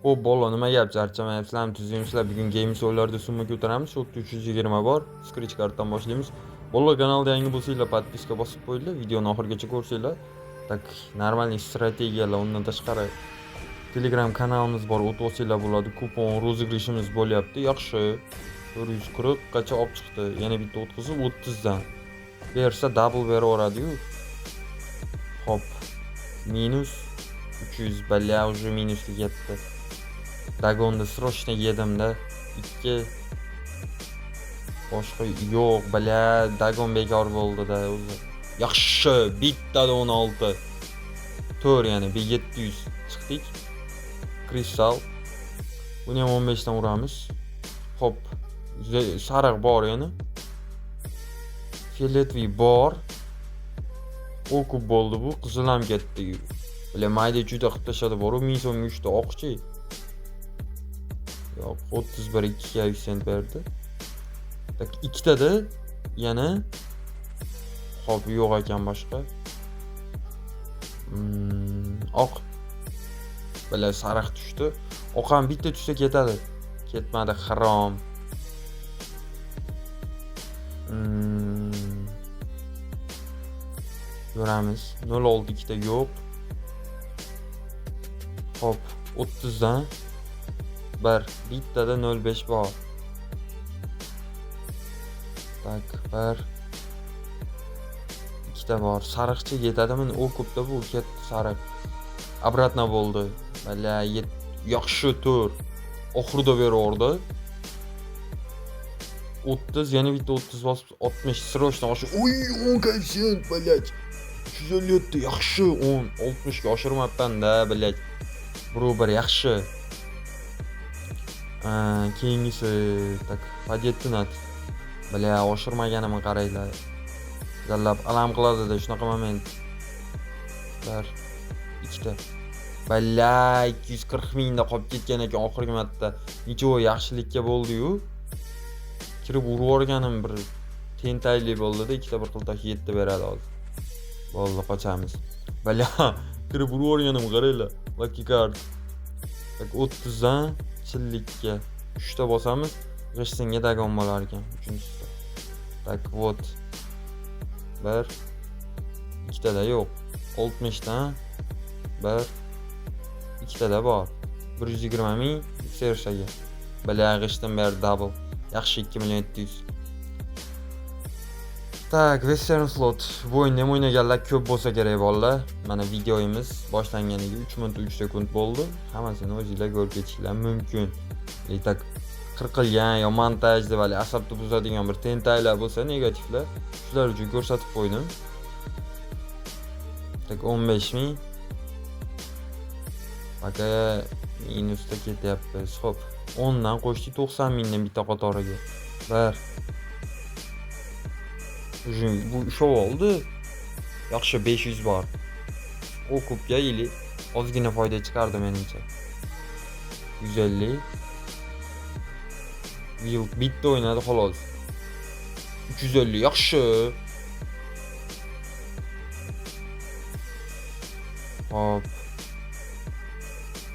Xo'p, bolo nima gap, charchamayapsizlarmi, tuzimsizlar? Bugun Games oylarda summa ko'taramiz. Sotda 320 bor. Scratch kartdan boshlaymiz. Bolo, kanalda yangi bo'lsanglar, podpiska bosib qo'yinglar, videoni oxirigacha ko'rsanglar. Tak, normalniy strategiyalar, undan tashqari Telegram kanalimiz bor, o't olsanglar bo'ladi. Kupon rozыгрышimiz bo'lyapti. Yaxshi. 440 gacha olib chiqdi. Yana bitta o'tkazib 30 dan. Bersa double beraveradi-yu. Hop. Minus 300, balla уже minusga ketdi. Dagonda srochno yedimda. 2 boshqa yo'q, balla Dagon bekor bo'ldi-da o'zi. Yaxshi, bittada 16. 4 yana 700 chiqdik. Kristal. Buni ham 15 dan uramiz. Hop. Sariq bor yana. Filetvi bor. O'kub bo'ldi bu, qizil ham ketdi. Bile mayda juda qilib tashladi bor, 1000 so'm 3 ta oqchi. Yo'q, 31 2 sent berdi. Tak, ikkitada yana hop yo'q ekan boshqa. Oq. Bile sariq tushdi. Oq ham bitta tushsa ketadi. Ketmadi, harom. Ko'ramiz. 062 da yo'q. Hop, 30 dan bittada 05 bor. Tak, ikkita bor. Sariqcha yetadimi? O ko'pda bu ketdi sariq. Обратно bo'ldi. Bala yaxshi tur. Oxirida beraverdi. 30, yana bitta 30 bosib 60 srochno oshib. Uy, 10 koeffitsient, блядь. 357 yaxshi, 10, 60 ga oshirmabman-da, блядь. Birobar yaxshi. Keyingisi tak, padetnat. Bala oshirmaganimni qaranglar. Zallab alam qiladi-da shunaqa moment. Ikkita. Bala 240 mingda qolib ketgan ekan oxirgi marta. Necha yaxshilikka bo'ldi-yu. Kirib urib o'rganim bir tentayli bo'ldi-da, ikkita bir qiltoq 7 beradi hozir. Bo'ldi, qochamiz. Bala kirib urib o'rganim qaranglar. Lucky card. Tak, 30 dan chillikka 3 ta bosamiz. G'ishtinga dagon bo'lar ekan 3-da. Tak, вот. Bir ikkitada yo'q. 60 dan ikkitada bor. 120 ming sersaga. Bala g'ishtin ber double. Yaxshi 2 million 700. Tak, Western Slot. Bu o'yinni ham o'ynaganlar ko'p bo'lsa kerak bolalar. Mana videoyimiz boshlanganiga 3 minut 3 sekund bo'ldi. Hammasini o'zingizlar ko'rib ketishinglar mumkin. Tak, qirqilgan yo montaj deb asabni buzadigan bir tentaylar bo'lsa, negativlar, shular uchun ko'rsatib qo'ydim. Tak, 15 ming. Aka minusda ketyapmiz. Xo'p, 10 dan qo'shdik 90 mingdan bitta qatoriga. Bu show oldi. Yaxshi 500 bor. O ko'pga yili ozgina foyda chiqardi menimcha. 150. Wild bitta o'ynadi xolos. 350 yaxshi. Hop.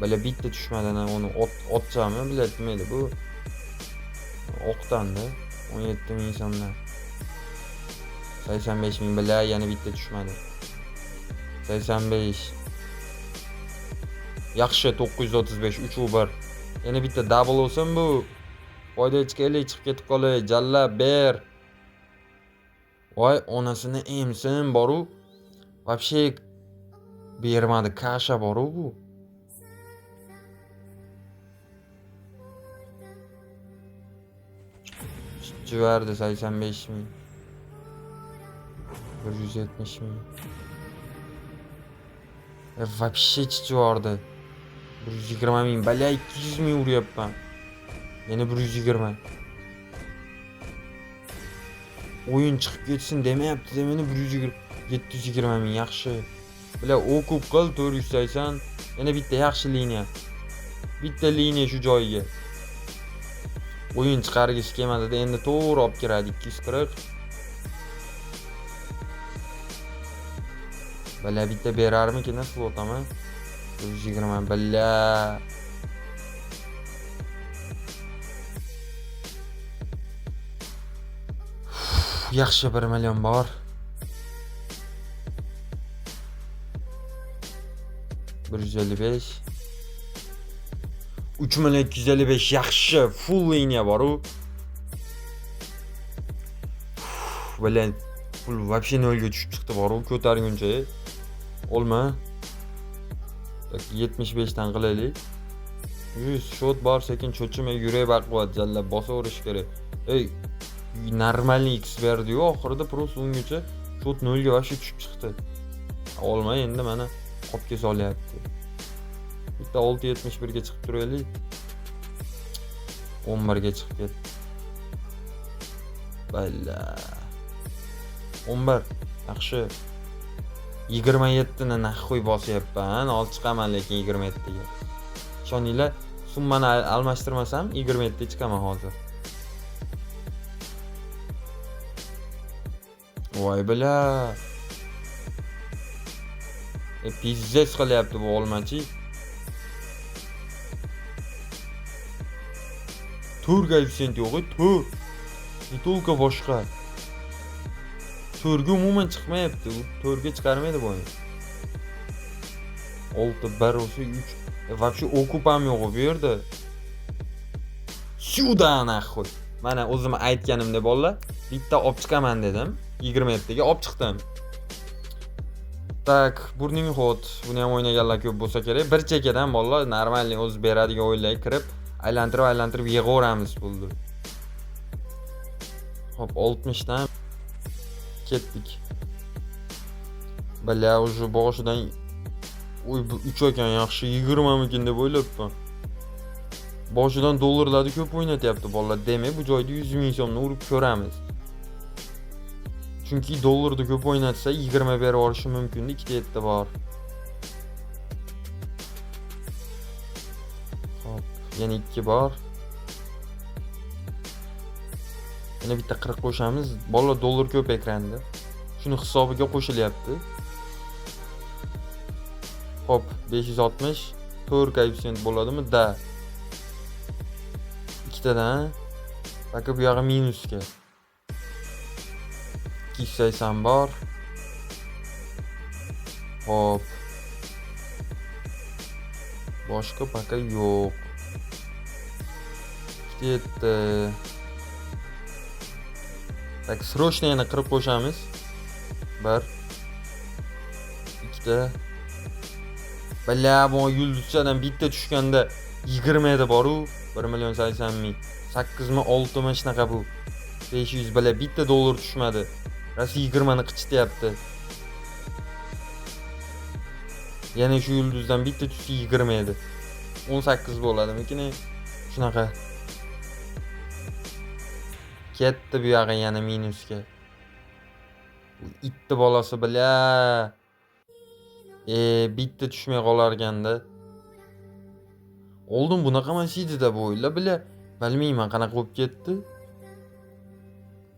Bala bitta tushmadan uni otchami, biladi mayli bu. Oqtanda 17 ming so'mdan. 85 ming bala yana bitta tushmadi. 85. Yaxshi 935 3 u 1. Yana bitta double olsin bu. Foyda chiqaylik, chiqib ketib qolay. Jalla ber. Voy, onasini emsin boru. Вообще bermadi, kasha boru bu. Verdi 85 ming. 170 ming. Вообще chichiyordi. 120 ming. Bala 200 ming uryapman. Yana 120. O'yin chiqib ketsin demayapti, meni 720 ming yaxshi. Bala o'kub qil 480. Yana bitta yaxshi liniya. Bitta liniya shu joyiga. O'yin chiqargisi kelmadi-da, endi to'g'ri olib kiradi 240. Bala bitta berarmikin, nasıl otama? 120 bala. Yaxshi 1 million bor. 155. 3 million 255 yaxshi full liniya bor u. Bilan pul вообще nolga tushib chiqdi bor u ko'targuncha. Olma. 75 dan qilaylik. 100 shot bor, sekin cho'chimay yuray baquvvat jallab bosaverish kerak. Normalniy X berdi-yu, oxirida просто ungacha shot nolga вообще tushib chiqdi. Olma endi mana qopga solyapti. Bitta 671 ga chiqib turaylik. 11 ga chiqib ketdi. Balla. 11 yaxshi. 27 ni naxoy bosyapman. Ol chiqaman lekin 27 ga. Ishoninglar, summani almashtirmasam 27 ga chiqaman hozir. Voy bala. Pizzas qilyapti bu olmachi. Tur koeffitsient yo'q, tur. Только boshqa. Turga umuman chiqmayapti. Turga chiqarmaydi bu o'yin. 6 1 o'sha 3. Вообще okup ham yo'q bu yerda. Shuda naxoy. Mana o'zim aytganimdek bolalar, bitta olib chiqaman dedim. 27 ga olib chiqdim. Tak, burning hot. Buni ham o'ynaganlar ko'p bo'lsa kerak. Bir chekadan bolalar normalniy o'zi beradigan o'yinlarga kirib, aylantirib yig'averamiz bo'ldi. Hop, 60 dan ketdik. Bala, уже boshidan 3 ekan yaxshi 20 mikin deb o'ylabman. Boshidan dollarlarni ko'p o'ynatyapti bolalar. Demak, bu joyda 100 ming so'mni urib ko'ramiz. Chunki dollarni ko'p o'ynatsa 20 berib olishi mumkin, ikkita yetdi bor. Hop, yana 2 bor. Yana bitta 40 qo'shamiz. Bolalar dollar ko'p ekranda. Shuni hisobiga qo'shilyapti. Hop, 560 4 koeffitsient bo'ladimi? Da. Ikkitadan. Bakka bu yog'i minusga. 280 bor. Hop. Boshqa paka yo'q. Ketdi. Tak, srochni yana 40 qo'shamiz. 1 2 ta. Balla, bu yulduzchadan bitta tushganda 20 eda bor-u, 1 million 80 ming. 8 mi 6 mi shunaqa bu. 500 balla bitta dollar tushmadi. Rasi 20 ni qichityapti. Yana shu yulduzdan bitta tushsa 20 edi. 18 bo'ladimikin? Shunaqa. Ketdi bu yog'i yana minusga. Itti bolasi billa. Bitta tushmay qolarganda. Oldin bunaqa masjidida bu o'yinlar billa. Bilmayman qanaqa bo'lib ketdi.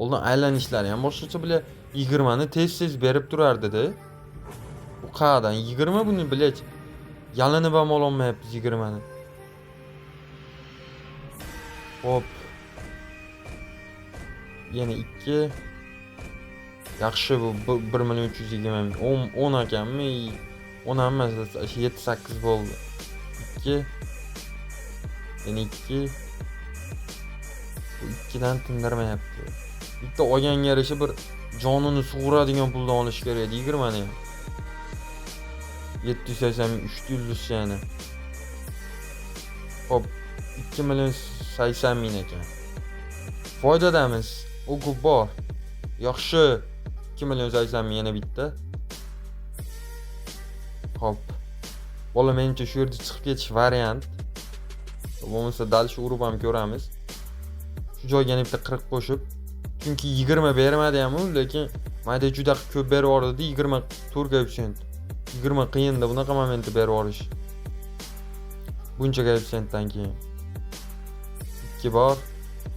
Oldin aylanishlari ham boshqacha billa 20 ni tez berib turardi-da. Bu qayerdan 20 buni bilach. Yalinib ham ololmayapmiz 20 ni. Hop. Yana 2. Yaxshi bu 1 million 320 ming. 10 ekanmi? 10 emas, 7-8 bo'ldi. 2. Yana 2. Bu 2 dan tindirmayapti. Bitta olganga yarasha bir jonini sug'uradigan puldan olish kerak edi 20 ni. 780 ming 3 yulduz yana. Hop, 2 million 80 ming ekan. Foydadamiz. U ko'p bor. Yaxshi. 2 million 80 ming yana bitta. Hop. Bola menimcha shu yerda chiqib ketish variant. Bo'lmasa dalshi urib ham ko'ramiz. Shu joyga yana bitta 40 qo'shib. Chunki 20 bermadi ham u, lekin mayda juda ko'p berib yubordi. 20 koeffitsient. 20 qiyinda bunaqa momentda berib yuborish. Buncha koeffitsiyentdan keyin. 2 bor.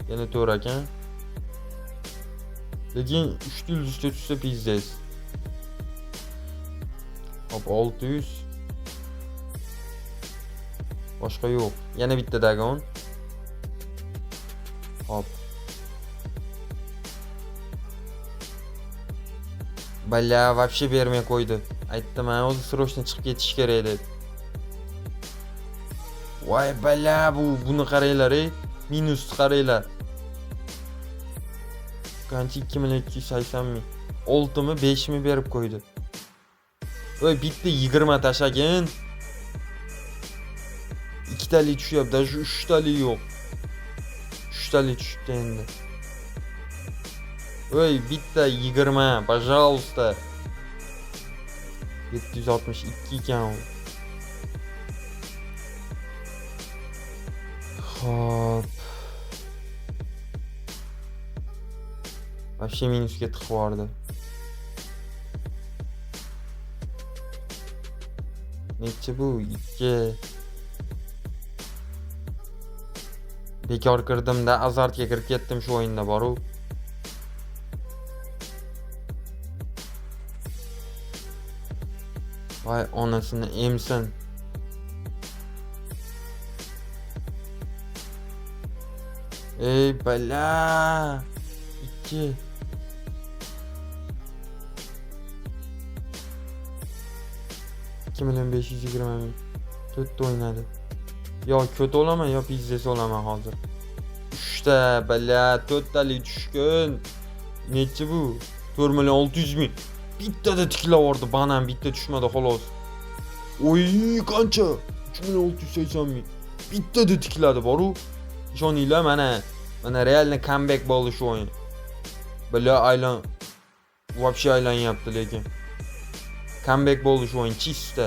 Yana 4 ekan. Lekin 3 yulduzga tushsa pizzas. Hop, 600. Boshqa yo'q. Yana bitta dagon. Hop. Bala вообще bermay qo'ydi. Aytdim, men o'zi srochno chiqib ketish kerak deb. Voy bala, buni qaranglar, minus qaranglar. Qancha 2.280 ming. 6 mi 5 mi berib qo'ydi. Voy bitta 20 tashagin. Ikkitalik tushyapti, shu 3 talik yo'q. 3 talik tushdi endi. Voy bitta 20, пожалуйста. 762 ekan u. Xo'p. Вообще minusga tiqib yubordi. Necha bu? 2. Bekor kirdimda azartga kirib ketdim shu o'yinda boru. Voy onasini emsin. Ey bala. 2. Million 520 ming. 4 o'ynadi. Yo ko'ta olaman yo pizzasi olaman hozir. 3 ta bala 4 talik tushgan. Necha bu? 4 million 600 ming. Bittada tiklavordi, banan bitta tushmadi xolos. Oy, qancha? 3 million 680 ming. Bittada tikladi boru. Ishoninglar, mana realni comeback bo'ldi shu o'yin. Bala aylan вообще aylanyapti lekin. Comeback bo'ldi shu o'yin chista.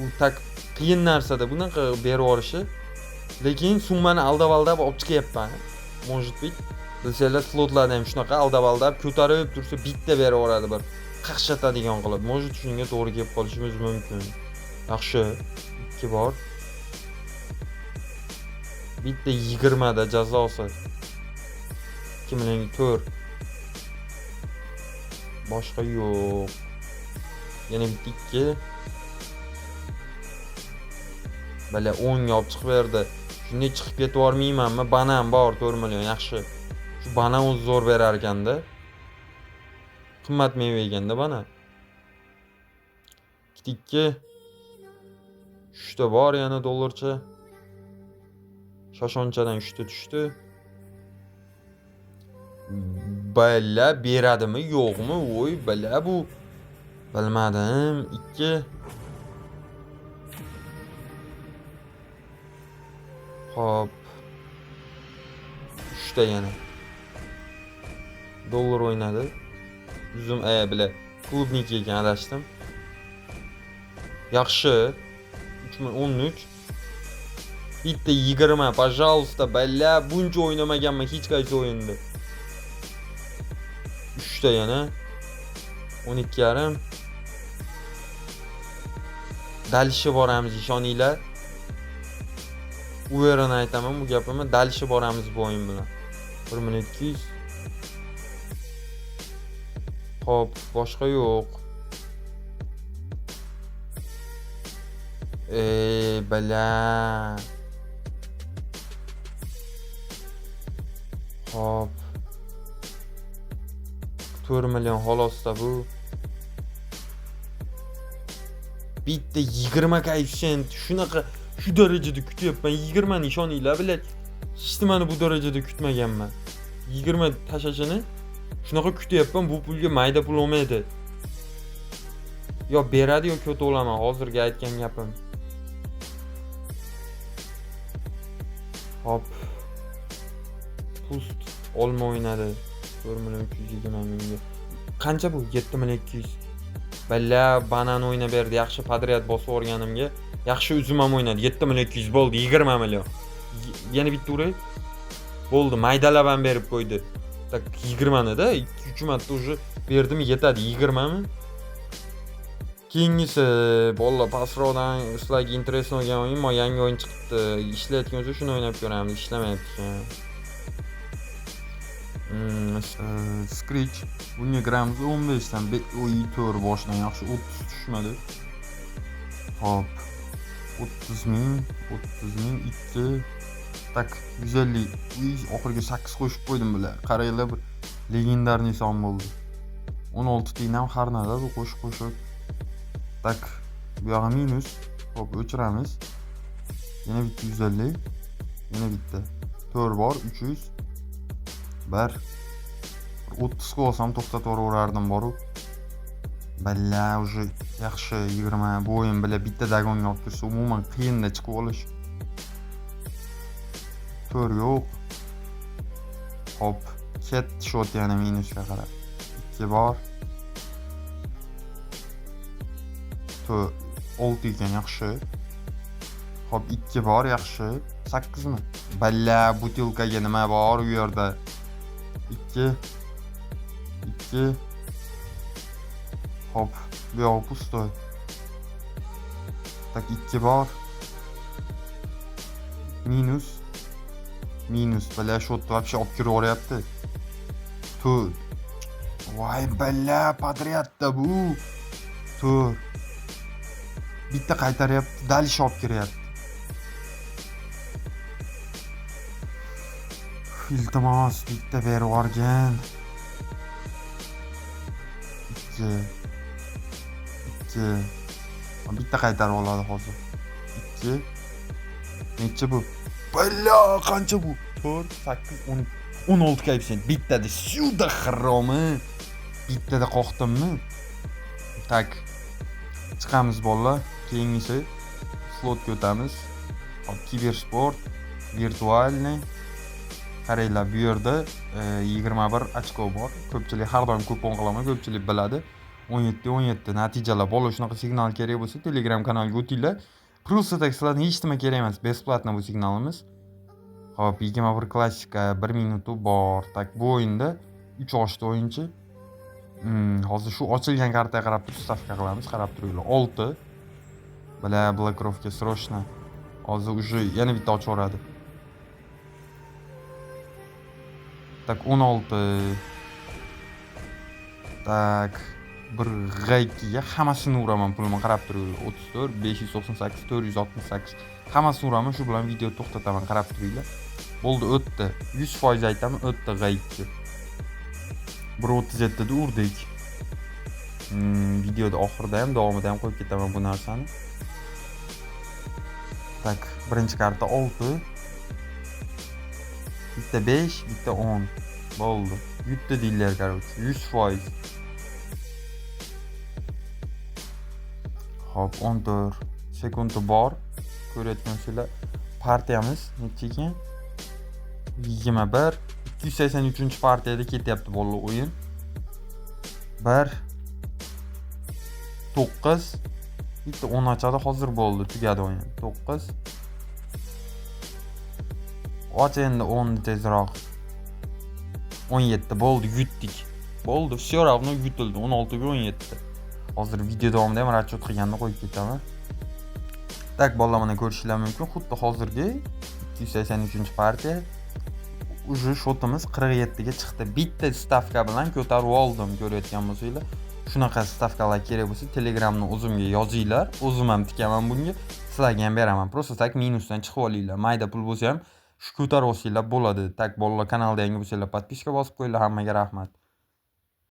U tak qiyin narsada bunaqa berib yuborishi. Lekin summani aldab olib chiqyapman. Может быть, bilsanglar slotlarni ham shunaqa aldab ko'tarib tursa bitta berib yuboradi bir qaqshatadigan qilib. Может shunga to'g'ri kelib qolishimiz mumkin. Yaxshi. 2 bor. Bitta 20 da jazosi. 2 million 4. Boshqa yo'q. Yana bitta 2. Bala 10 ga olib chiqib berdi. Shunday chiqib ketib yormaymanmi? Banan bor 4 million yaxshi. Shu banan o'zi zo'r berar ekanda. Qimmat meva ekanda banan. 2. 3 ta bor yana dollarcha. Shoshonchadan 3 ta tushdi. Bala beradimi, yo'qmi? Voy bala bu. Bilmadim. 2. Hop. 3 ta yana. Dollar o'ynadi. Uzum bile klubniki ekan adashdim. Yaxshi. 3013. Bitta 20, пожалуйста, balla buncha o'ynamaganman hech qaysi o'yinda. 3 ta yana. 12.5. Dalishi boramiz, ishoninglar. Uverini aytaman bu gapimni, dalishi boramiz bu o'yin bilan. 1200. Xo'p, boshqa yo'q. Bala. Xo'p. 4 million xolosda bu. Bitta 20 koeffitsient shunaqa shu darajada kutyapman. 20 ni ishoninglar bilan hech nimani bu darajada kutmaganman. 20 tashashini shunaqa kutyapman, bu pulga mayda pul olmaydi. Yo beradi yo ko'ta olaman, hozirgi aytgan gapim. Hop. Pust olma o'ynadi. 4 million 320 mingga. Qancha bu? 7 million 200. Balla banan o'ynab berdi. Yaxshi podriyat bosib o'rganimga. Yaxshi uzum ham o'ynadi. 7 million 200 bo'ldi. 20 million. Yana bitta uray. Bo'ldi. Maydalab ham berib qo'ydi. Tak 20 ni da 2-3 marta уже berdim, yetadi. 20 mi? Keyingisi bolla pasroqdan sizlarga interес bo'lgan o'yin, yangi o'yin chiqibdi. Ishlayotgan bo'lsa shuni o'ynab ko'ramiz. Ishlamayapti. Scratch. Bunga gramiz 15 dan 4 boshidan yaxshi 30 tushmadi. Hop. 30 ming 2. Tak 150. Oxirgi 8 qo'shib qo'ydim bular. Qaranglar, bir legendarniy son bo'ldi. 16 tiyin ham har narsa bu qo'shib. Tak. Bu yog'i minus. Hop, o'chiramiz. Yana bitta 150. Yana bitta. 4 bor, 300. 1 30 ga olsam to'xtatib yuborardim boru. Balla, уже yaxshi 20 bu o'yin bilan bitta dagonga olib tursa, umuman qiyinda chiqib olish. 4 yo'q. Hop, ket shot yana minusga qarab. 2 bor. 6 ekan yaxshi. Hop, 2 bor yaxshi. 8 mi? Balla, butilkaga nima bor u yerda? 2 Hop, bu yoq pustoy. Tak 2 bor. Minus. Balla shot вообще olib kiraveryapti. Voy balla, podryadda bu. Bitta qaytaryapti, dalish olib kiryapti. Iltimos, bitta berib yuborgan. 2 bitta qaytarib oladi hozir. 2 necha bu? Balla, qancha bu? 4 8 10 16 koeffitsient. Bittada shuda xaromi. Bittada qoqdimmi? Tak. Chiqamiz bolalar. Keyingisi slotga o'tamiz. Hop, kibersport, virtualniy. Qaranglar, bu yerda 21 ochko bor. Ko'pchilik har doim kupon qilaman, ko'pchilik biladi. 17 natijalar bola shunaqa signal kerak bo'lsa, Telegram kanaliga o'tinglar. Просто так sizlarga hech nima kerak emas, besplatno bu signalimiz. Hop, 21 klassika 1 minuti bor. Tak, bu o'yinda 3 ochdi o'yinchi. Hozir shu ochilgan kartaga qarab turib stavka qilamiz, qarab turinglar. 6. Bala blokировка срочно. Hozir уже yana bitta ochib yuboradi. Tak 16. Tak, bir g'aykiga hammasini uraman, pulni qarab turinglar. 34, 598, 468. Hammasini uraman, shu bilan video to'xtataman, qarab turinglar. Bo'ldi, o'tdi. 100% aytaman, o'tdi g'ayki. 1.37 da urdik. Videoda oxirida ham, davomida ham qo'yib ketaman bu narsani. Tak, birinchi karta 6. Bitta 5, bitta 10. Bo'ldi. Yutdi deylar, короче, 100%. Hop, 14 sekundi bor. Ko'rayotgansizlar, partiyamiz necha ekan? 21. 283-partiyada ketyapti bolalar o'yin. 1 9 bitta 10 ochadi, hozir bo'ldi, tugadi o'yin. 9 och endi 10 tezroq. 17 bo'ldi, yutdik. Bo'ldi, все равно yutildi. 16 ga 17. Hozir video davomida ham расчет qilganini qo'yib ketaman. Tak, bolalar mana ko'rishingiz mumkin. Xuddi hozirgi 283-partiya. Уже shotimiz 47 ga chiqdi. Bitta stavka bilan ko'tarib oldim, ko'rayotgan bo'lsanglar. Shunaqa stavkalar kerak bo'lsa, Telegramni o'zimga yozinglar. O'zim ham tikaman bunga. Sizlarga ham beraman. Просто tak minusdan chiqib olinglar. Mayda pul bo'lsa ham shu ko'tarib olsanglar bo'ladi. Tak, bolalar kanalda yangi bo'lsanglar, podpiska bosib qo'yinglar. Hammaga rahmat.